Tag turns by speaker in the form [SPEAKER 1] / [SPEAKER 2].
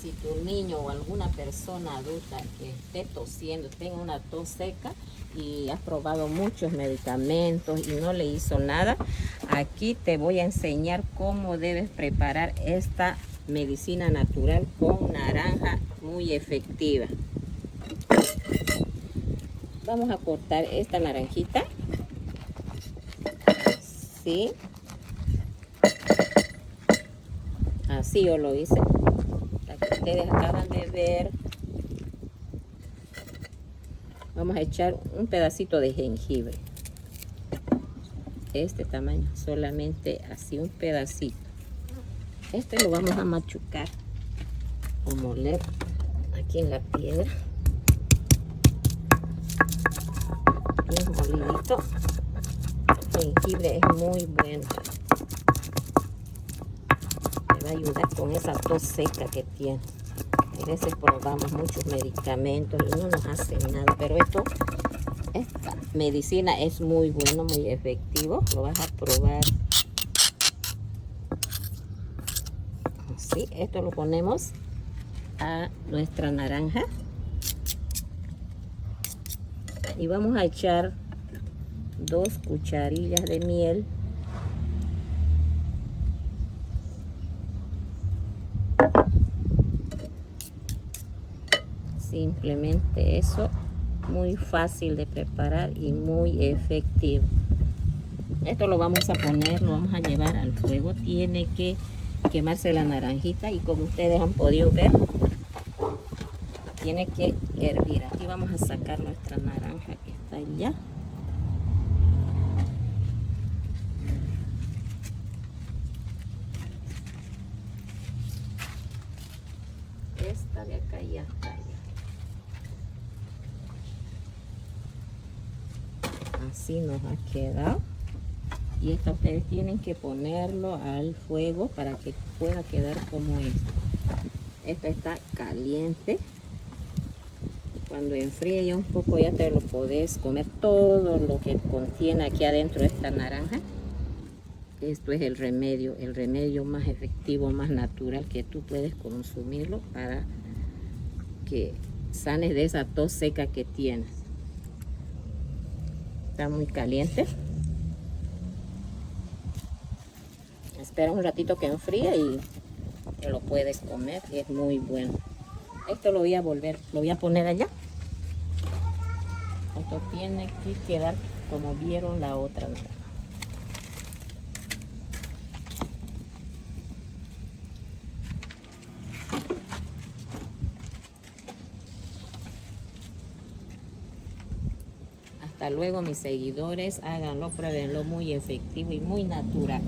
[SPEAKER 1] si tu niño o alguna persona adulta que esté tosiendo, tenga una tos seca y has probado muchos medicamentos y no le hizo nada, aquí te voy a enseñar cómo debes preparar esta medicina natural con naranja muy efectiva. Vamos a cortar esta naranjita. Sí. Así yo lo hice. La que ustedes acaban de ver. Vamos a echar un pedacito de jengibre. Este tamaño, solamente así un pedacito. Este lo vamos a machucar o moler aquí en la piedra. Un molidito. El jengibre es muy bueno. Me va a ayudar con esa tos seca que tiene. A veces probamos muchos medicamentos y no nos hacen nada, pero esta medicina es muy bueno, muy efectivo. Lo vas a probar. Así, esto lo ponemos a nuestra naranja. Y vamos a echar 2 cucharillas de miel. Simplemente eso, muy fácil de preparar y muy efectivo. Esto lo vamos a poner, lo vamos a llevar al fuego. Tiene que quemarse la naranjita y como ustedes han podido ver, tiene que hervir. Aquí vamos a sacar nuestra naranja que está allá. Esta de acá ya está allá. Así nos ha quedado. Y esto ustedes tienen que ponerlo al fuego para que pueda quedar como esto. Esto está caliente. Cuando enfríe ya un poco ya te lo podés comer todo lo que contiene aquí adentro de esta naranja. Esto es el remedio más efectivo, más natural que tú puedes consumirlo para que sanes de esa tos seca que tienes. Está muy caliente. Espera un ratito que enfríe y te lo puedes comer. Es muy bueno. Esto lo voy a poner allá. Esto tiene que quedar como vieron la otra. Hasta luego, mis seguidores. Háganlo, pruébenlo, muy efectivo y muy natural.